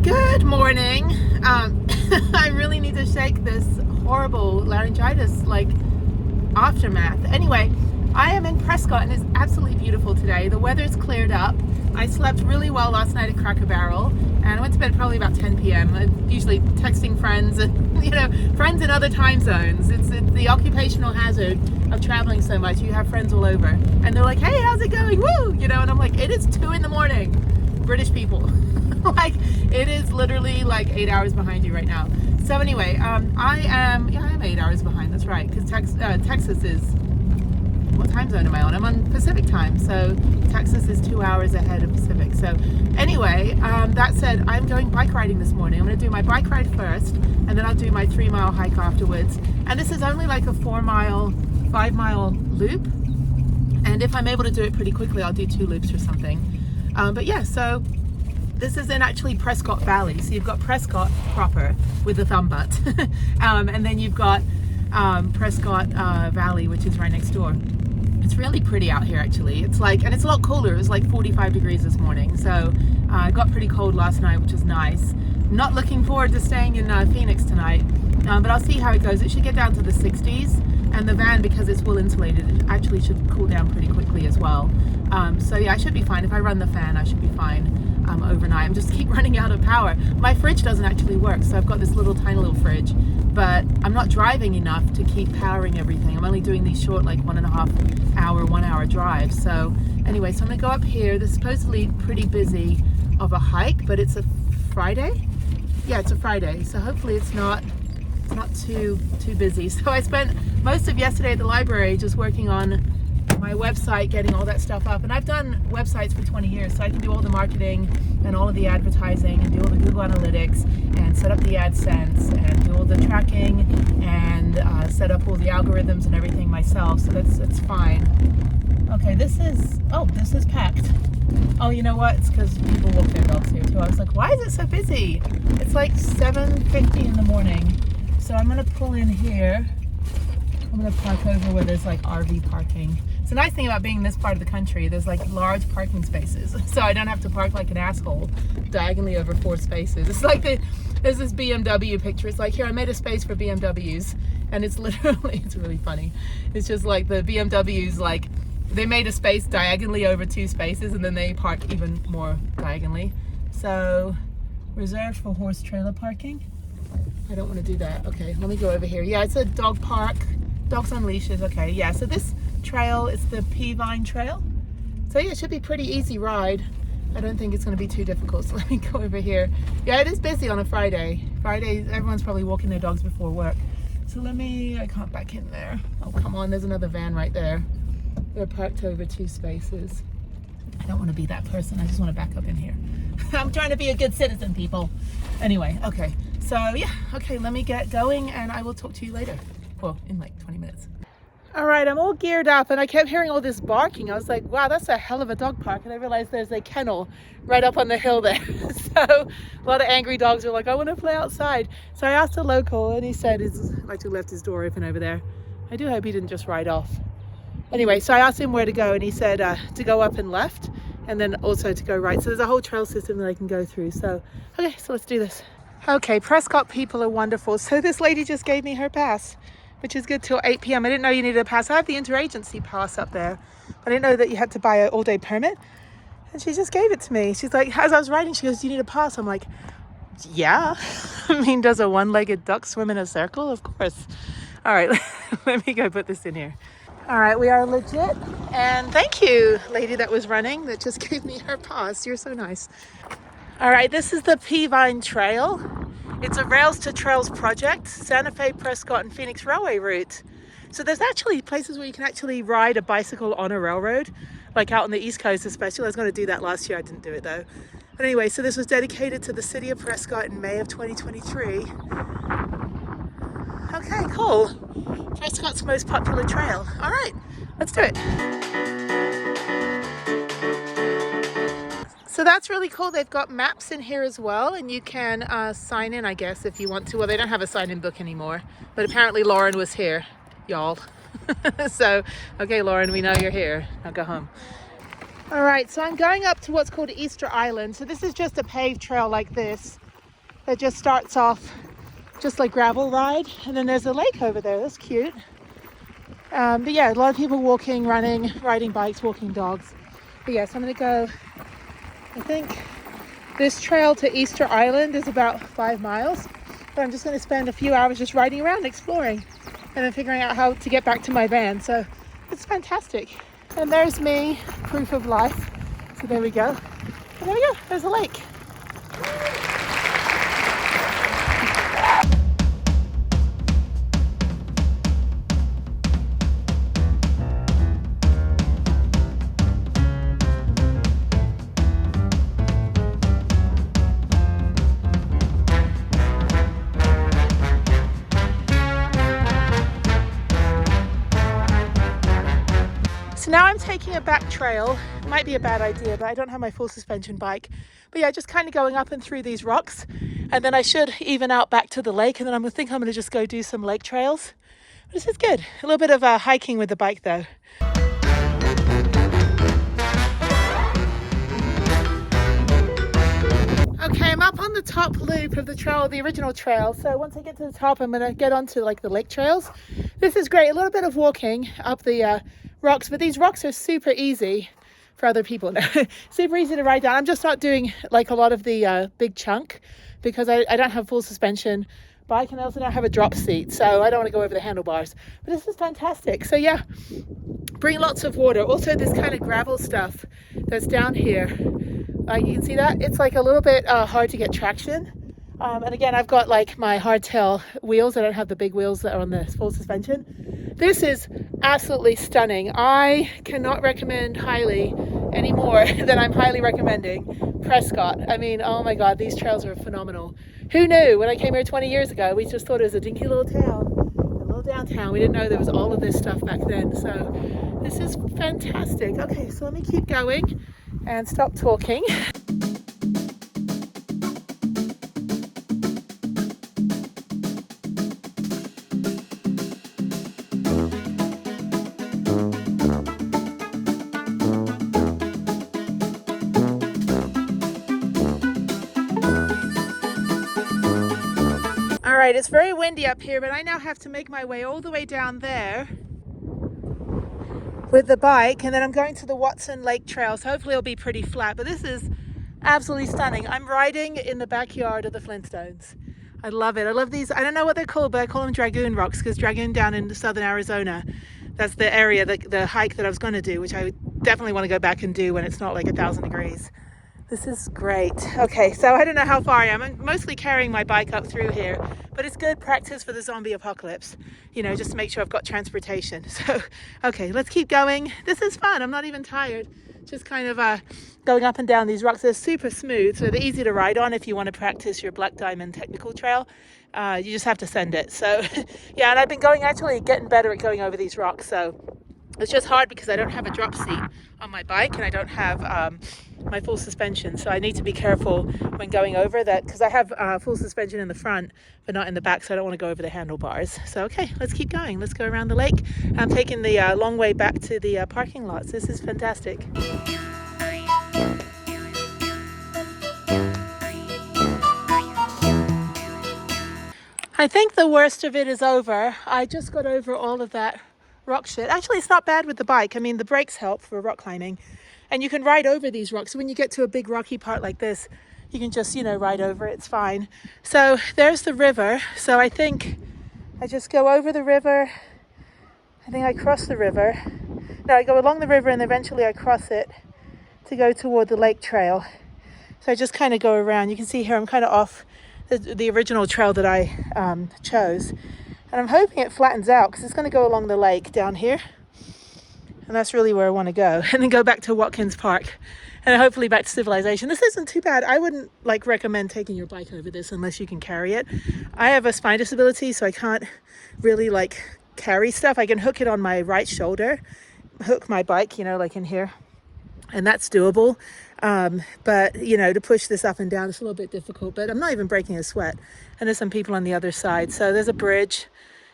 Good morning. I really need to shake this horrible laryngitis aftermath. Anyway, I am in Prescott and it's absolutely beautiful today. The weather's cleared up. I slept really well last night at Cracker Barrel and I went to bed probably about 10 p.m. I'm usually texting friends and friends in other time zones. It's the occupational hazard of traveling so much. You have friends all over and they're like, hey, how's it going? Woo! And I'm like, it is 2 a.m. British people. It is literally 8 hours behind you right now. So anyway, I am 8 hours behind. That's right, because Texas is, what time zone am I on? I'm on Pacific time, so Texas is 2 hours ahead of Pacific. So anyway, that said, I'm going bike riding this morning. I'm going to do my bike ride first, and then I'll do my 3-mile hike afterwards. And this is only like a 4-mile, 5-mile loop. And if I'm able to do it pretty quickly, I'll do 2 loops or something. But yeah, so this is in actually Prescott Valley. So you've got Prescott proper with the thumb butt. And then you've got Prescott Valley, which is right next door. It's really pretty out here actually. And it's a lot cooler. It was like 45 degrees this morning. So it got pretty cold last night, which is nice. Not looking forward to staying in Phoenix tonight, but I'll see how it goes. It should get down to the 60s. And the van, because it's wool insulated, it actually should cool down pretty quickly as well. So yeah, I should be fine. If I run the fan, I should be fine overnight. I'm just keep running out of power. My fridge doesn't actually work, so I've got this tiny little fridge, but I'm not driving enough to keep powering everything. I'm only doing these short 1.5 hour, 1 hour drives. So anyway, so I'm gonna go up here. This is supposedly pretty busy of a hike, but it's a Friday. Yeah, it's a Friday, so hopefully it's not too busy. So I spent most of yesterday at the library just working on my website, getting all that stuff up. And I've done websites for 20 years, so I can do all the marketing and all of the advertising and do all the Google Analytics and set up the AdSense and do all the tracking and set up all the algorithms and everything myself. So that's fine. Okay, this is packed. Oh, you know what? It's because people walk their dogs here too. I was like, why is it so busy? It's like 7:50 in the morning. So I'm gonna pull in here. I'm gonna park over where there's RV parking. It's the nice thing about being in this part of the country. There's large parking spaces, so I don't have to park like an asshole diagonally over 4 spaces. It's there's this BMW picture. It's here, I made a space for BMWs, and it's literally, it's really funny. It's just the BMWs, they made a space diagonally over 2 spaces, and then they park even more diagonally. So reserved for horse trailer parking. I don't want to do that. Okay, let me go over here. Yeah, it's a dog park. Dogs on leashes. Okay, yeah, so this trail is the Peavine Trail. So yeah, it should be pretty easy ride. I don't think it's going to be too difficult. So let me go over here. Yeah, it is busy on a Friday. Fridays, everyone's probably walking their dogs before work. So I can't back in there. Oh, come on, there's another van right there. They're parked over 2 spaces. I don't want to be that person. I just want to back up in here. I'm trying to be a good citizen, people. Anyway, okay. So yeah, okay, let me get going and I will talk to you later. Well, in 20 minutes. All right, I'm all geared up and I kept hearing all this barking. I was like, wow, that's a hell of a dog park. And I realized there's a kennel right up on the hill there. So a lot of angry dogs are like, I want to play outside. So I asked a local and he said, he left his door open over there. I do hope he didn't just ride off. Anyway, so I asked him where to go and he said to go up and left and then also to go right. So there's a whole trail system that I can go through. So, okay, so let's do this. Okay, Prescott people are wonderful. So this lady just gave me her pass, which is good till 8 p.m. I didn't know you needed a pass. I have the interagency pass up there, but I didn't know that you had to buy an all-day permit. And she just gave it to me. She's like, as I was riding, she goes, do you need a pass? I'm like, yeah. I mean, does a one-legged duck swim in a circle? Of course. All right, let me go put this in here. All right, we are legit. And thank you, lady that was running that just gave me her pass. You're so nice. All right, this is the Peavine Trail. It's a Rails to Trails project, Santa Fe, Prescott, and Phoenix Railway route. So there's actually places where you can actually ride a bicycle on a railroad, like out on the East Coast especially. I was going to do that last year. I didn't do it though. But anyway, so this was dedicated to the city of Prescott in May of 2023. Okay, cool. Prescott's most popular trail. All right, let's do it. So that's really cool. They've got maps in here as well, and you can sign in, I guess, if you want to. Well, they don't have a sign-in book anymore, but apparently Lauren was here, y'all. So, okay, Lauren, we know you're here. Now go home. All right, so I'm going up to what's called Easter Island. So this is just a paved trail like this that just starts off just like gravel ride, and then there's a lake over there. That's cute. But yeah, a lot of people walking, running, riding bikes, walking dogs. But yes, I'm gonna go, I think this trail to Easter Island is about 5 miles, but I'm just gonna spend a few hours just riding around, exploring, and then figuring out how to get back to my van. So it's fantastic. And there's me, proof of life. So there we go. And there we go, there's a lake. So now I'm taking a back trail. It might be a bad idea, but I don't have my full suspension bike. But yeah, just kind of going up and through these rocks. And then I should even out back to the lake. And then I'm going to just go do some lake trails. But this is good. A little bit of hiking with the bike though. Okay, I'm up on the top loop of the trail, the original trail. So once I get to the top, I'm gonna get onto like the lake trails. This is great, a little bit of walking up the rocks, but these rocks are super easy for other people. Super easy to ride down. I'm just not doing like a lot of the big chunk because I don't have full suspension bike, and I also don't have a drop seat, so I don't want to go over the handlebars. But this is fantastic. So yeah, bring lots of water. Also this kind of gravel stuff that's down here. You can see that it's like a little bit hard to get traction. And again, I've got like my hardtail wheels. I don't have the big wheels that are on the full suspension. This is absolutely stunning. I cannot recommend highly any more than I'm highly recommending Prescott. I mean, oh my God, these trails are phenomenal. Who knew when I came here 20 years ago, we just thought it was a dinky little town, a little downtown. We didn't know there was all of this stuff back then. So this is fantastic. Okay, so let me keep going and stop talking. All right, it's very windy up here, but I now have to make my way all the way down there with the bike, and then I'm going to the Watson Lake Trail, so hopefully it'll be pretty flat. But this is absolutely stunning. I'm riding in the backyard of the Flintstones. I love it. I love these, I don't know what they're called, but I call them Dragoon rocks, because Dragoon down in southern Arizona, that's the area, the hike that I was going to do, which I definitely want to go back and do when it's not like 1,000 degrees. This is great. Okay, so I don't know how far I am. I'm mostly carrying my bike up through here, but it's good practice for the zombie apocalypse, you know, just to make sure I've got transportation. So, okay, let's keep going. This is fun. I'm not even tired. Just kind of going up and down these rocks. They're super smooth, so they're easy to ride on if you want to practice your Black Diamond technical trail. You just have to send it. So, yeah, and I've been getting better at going over these rocks. So it's just hard because I don't have a drop seat on my bike, and I don't have my full suspension, so I need to be careful when going over that, because I have full suspension in the front but not in the back, so I don't want to go over the handlebars. So okay, let's keep going. Let's go around the lake. I'm taking the long way back to the parking lots. This is fantastic. I think the worst of it is over. I just got over all of that rock shit. Actually, it's not bad with the bike. I mean, the brakes help for rock climbing, and you can ride over these rocks. So when you get to a big rocky part like this, you can just, you know, ride over it. It's fine. So there's the river. So I think I just go over the river. I think I cross the river. No, I go along the river and eventually I cross it to go toward the lake trail. So I just kind of go around. You can see here I'm kind of off the original trail that I chose. And I'm hoping it flattens out because it's going to go along the lake down here. And that's really where I want to go. And then go back to Watkins Park. And hopefully back to civilization. This isn't too bad. I wouldn't recommend taking your bike over this unless you can carry it. I have a spine disability, so I can't really carry stuff. I can hook it on my right shoulder. Hook my bike, you know, like in here. And that's doable. But, you know, to push this up and down, it's a little bit difficult. But I'm not even breaking a sweat. And there's some people on the other side. So there's a bridge.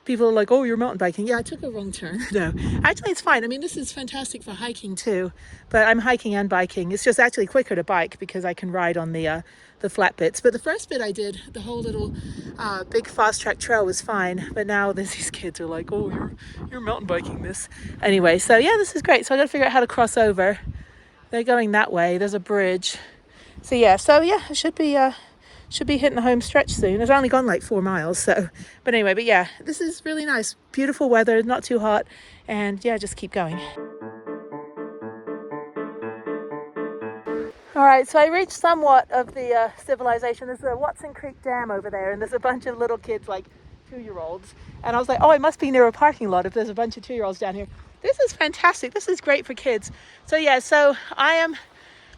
People are like, oh, you're mountain biking. Yeah, I took a wrong turn. No, actually it's fine. I mean, this is fantastic for hiking too, but I'm hiking and biking. It's just actually quicker to bike because I can ride on the flat bits. But the first bit I did, the whole little big fast track trail was fine. But now these kids are like, oh, you're mountain biking this. Anyway, so yeah, this is great. So I got to figure out how to cross over. They're going that way. There's a bridge. So yeah, it should be hitting the home stretch soon. It's only gone like 4 miles, so. But anyway, but yeah, this is really nice. Beautiful weather, not too hot, and yeah, just keep going. All right, so I reached somewhat of the civilization. There's a Watson Creek Dam over there, and there's a bunch of little kids, like 2-year-olds. And I was like, oh, it must be near a parking lot if there's a bunch of 2-year-olds down here. This is fantastic. This is great for kids. So yeah, so I am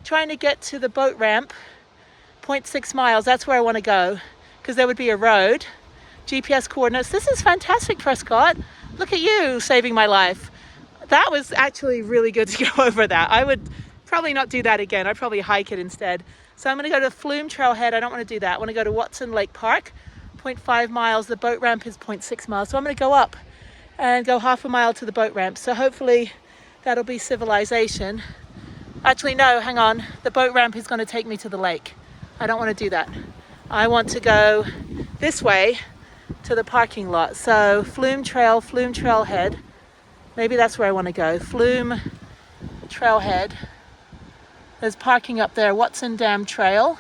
trying to get to the boat ramp, 0.6 miles. That's where I want to go, because there would be a road. GPS coordinates. This is fantastic, Prescott. Look at you saving my life. That was actually really good to go over that. I would probably not do that again. I'd probably hike it instead. So I'm going to go to Flume Trailhead. I don't want to do that. I want to go to Watson Lake Park, 0.5 miles. The boat ramp is 0.6 miles. So I'm going to go up and go half a mile to the boat ramp. So hopefully that'll be civilization. Actually, no, hang on. The boat ramp is going to take me to the lake. I don't want to do that. I want to go this way to the parking lot. So Flume Trailhead. Maybe that's where I want to go. Flume Trailhead. There's parking up there. Watson Dam Trail.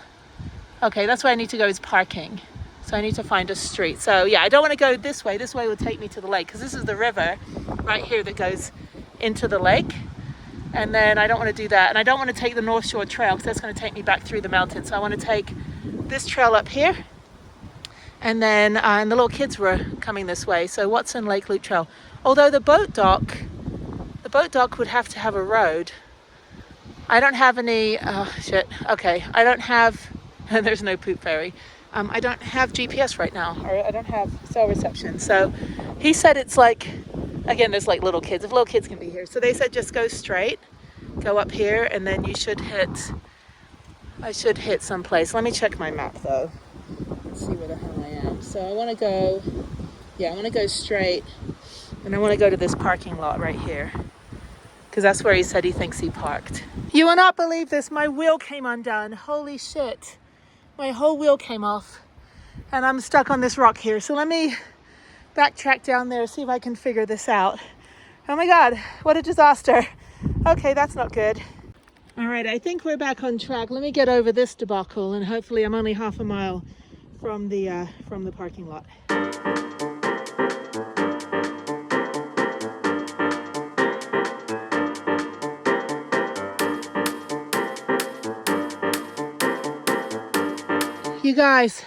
Okay, that's where I need to go, is parking. So I need to find a street. So yeah, I don't want to go this way. This way will take me to the lake, because this is the river right here that goes into the lake. And then I don't want to do that. And I don't want to take the North Shore Trail, because that's going to take me back through the mountains. So I want to take this trail up here. And then, and the little kids were coming this way. So Watson Lake Loop Trail. Although the boat dock would have to have a road. I don't have any, oh shit, okay. I don't have, there's no poop ferry. I don't have GPS right now, or I don't have cell reception. So he said it's like, again, there's like little kids, if little kids can be here. So they said just go straight, go up here, and then you should hit, I should hit someplace. Let me check my map though. Let's see where the hell I am. So I want to go, yeah, I want to go straight, and I want to go to this parking lot right here, because that's where he said he thinks he parked. You will not believe this, my wheel came undone. Holy shit. My whole wheel came off, and I'm stuck on this rock here. So let me backtrack down there, see if I can figure this out. Oh my God, what a disaster. Okay, that's not good. All right, I think we're back on track. Let me get over this debacle, and hopefully I'm only half a mile from the parking lot. You guys,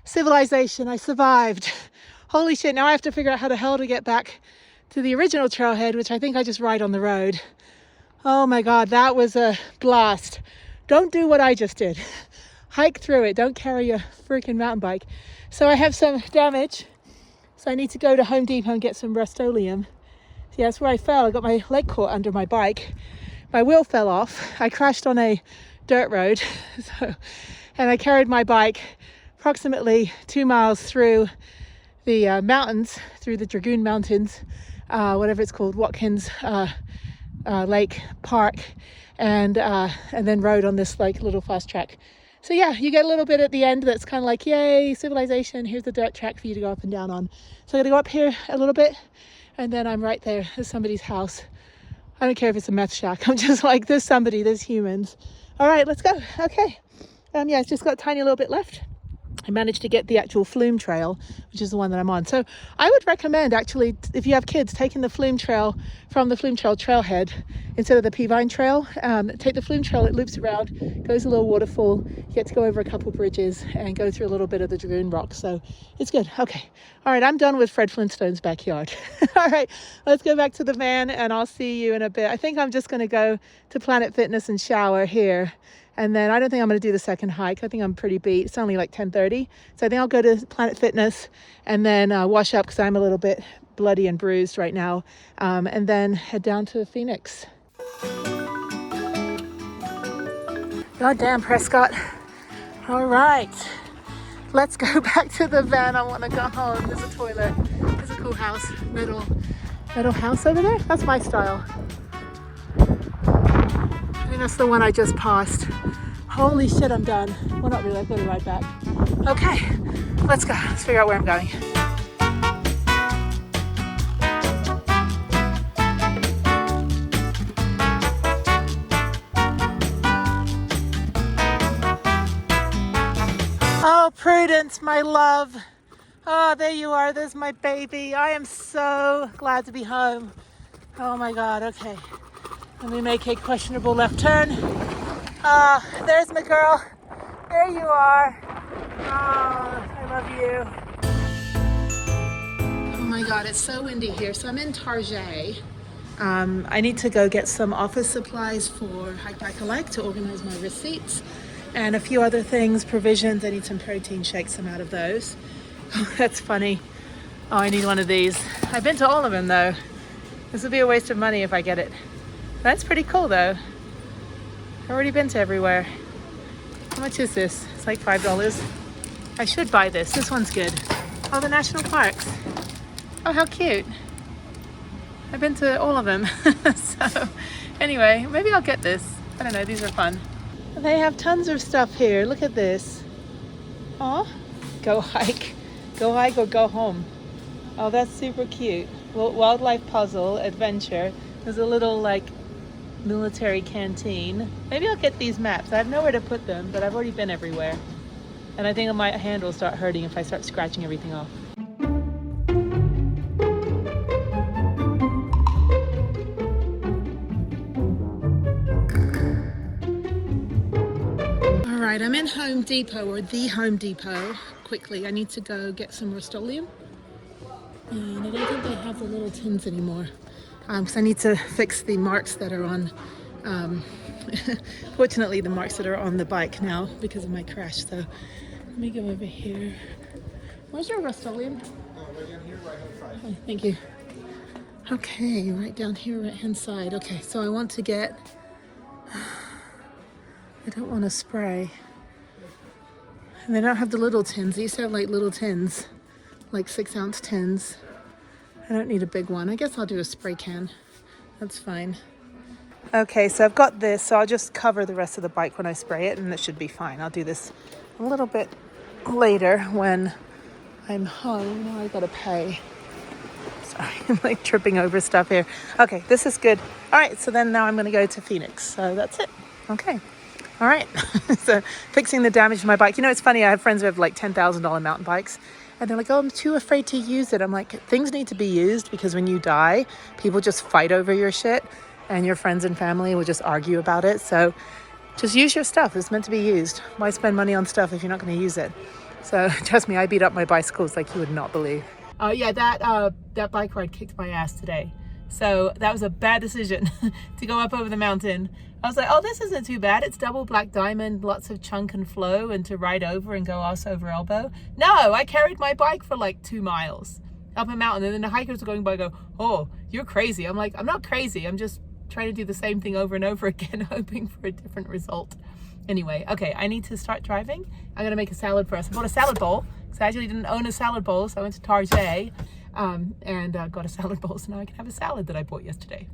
civilization, I survived. Holy shit, now I have to figure out how the hell to get back to the original trailhead, which I think I just ride on the road. Oh my God, that was a blast. Don't do what I just did. Hike through it, don't carry a freaking mountain bike. So I have some damage, so I need to go to Home Depot and get some Rust-Oleum. See, that's where I fell. I got my leg caught under my bike. My wheel fell off. I crashed on a dirt road. And I carried my bike approximately 2 miles through the mountains, through the Dragoon Mountains, whatever it's called, Watkins Lake Park, and then rode on this like little fast track. So yeah, you get a little bit at the end that's kind of like, yay, civilization, here's the dirt track for you to go up and down on. So I'm gonna go up here a little bit, and then I'm right there. There's somebody's house. I don't care if it's a meth shack. I'm just like, there's somebody, there's humans. All right, let's go. Okay. Yeah, it's just got a tiny little bit left. I managed to get the actual Flume Trail, which is the one that I'm on. So I would recommend, actually, if you have kids, taking the Flume Trail from the Flume Trail trailhead instead of the Peavine Trail. Take the Flume Trail, it loops around, goes a little waterfall, you get to go over a couple bridges and go through a little bit of the Dragoon Rock. So it's good. Okay. All right, I'm done with Fred Flintstone's backyard. All right, let's go back to the van, and I'll see you in a bit. I think I'm just going to go to Planet Fitness and shower here. And then I don't think I'm going to do the second hike. I think I'm pretty beat. It's only like 10:30. So I think I'll go to Planet Fitness and then wash up, because I'm a little bit bloody and bruised right now. And then head down to Phoenix. God damn, Prescott. All right. Let's go back to the van. I want to go home. There's a toilet. There's a cool house, metal house over there. That's my style. I think that's the one I just passed. Holy shit, I'm done. Well, not really, I've got to ride back. Okay, let's go. Let's figure out where I'm going. Oh, Prudence, my love. Oh, there you are. There's my baby. I am so glad to be home. Oh my God, okay. Let me make a questionable left turn. There's my girl. There you are. Oh, I love you. Oh my God, it's so windy here. So I'm in Target. I need to go get some office supplies for Hike Back Alike to organize my receipts and a few other things, provisions. I need some protein shakes, some out of those. Oh, that's funny. Oh, I need one of these. I've been to all of them though. This would be a waste of money if I get it. That's pretty cool though. I've already been to everywhere. How much is this? It's like $5. I should buy this. This one's good. Oh, the national parks. Oh, how cute. I've been to all of them. So anyway, maybe I'll get this. I don't know, these are fun. They have tons of stuff here. Look at this. Oh, go hike. Go hike or go home. Oh, that's super cute. Wildlife puzzle, adventure. There's a little like military canteen. Maybe I'll get these maps. I have nowhere to put them, but I've already been everywhere. And I think my hand will start hurting if I start scratching everything off. All right, I'm in Home Depot, or the Home Depot. Quickly, I need to go get some Rust-Oleum. And I don't think they have the little tins anymore. Because I need to fix the marks that are on, fortunately the marks that are on the bike now because of my crash. So let me go over here. Where's your Rust-Oleum? Right down here, right hand side. Oh, thank you. Okay, right down here, right hand side. Okay, so I want to get, I don't want to spray. And they don't have the little tins. These have like little tins, like 6-ounce tins. I don't need a big one. I guess I'll do a spray can. That's fine. Okay, so I've got this, so I'll just cover the rest of the bike when I spray it, and it should be fine. I'll do this a little bit later when I'm home. Now I gotta pay. Sorry, I'm like tripping over stuff here. Okay, this is good. All right, so then now I'm gonna go to Phoenix. So that's it. Okay. All right. So fixing the damage to my bike. You know, it's funny. I have friends who have like $10,000 mountain bikes. And they're like, oh, I'm too afraid to use it. I'm like, things need to be used because when you die, people just fight over your shit and your friends and family will just argue about it. So just use your stuff. It's meant to be used. Why spend money on stuff if you're not going to use it? So trust me, I beat up my bicycles like you would not believe. Yeah, that bike ride kicked my ass today. So that was a bad decision to go up over the mountain. I was like, oh, this isn't too bad. It's double black diamond, lots of chunk and flow, and to ride over and go ass over elbow. No, I carried my bike for like 2 miles up a mountain, and then the hikers were going by go, oh, you're crazy. I'm like, I'm not crazy. I'm just trying to do the same thing over and over again, hoping for a different result. Anyway, okay, I need to start driving. I'm gonna make a salad first. I bought a salad bowl, because I actually didn't own a salad bowl, so I went to Target and got a salad bowl, so now I can have a salad that I bought yesterday.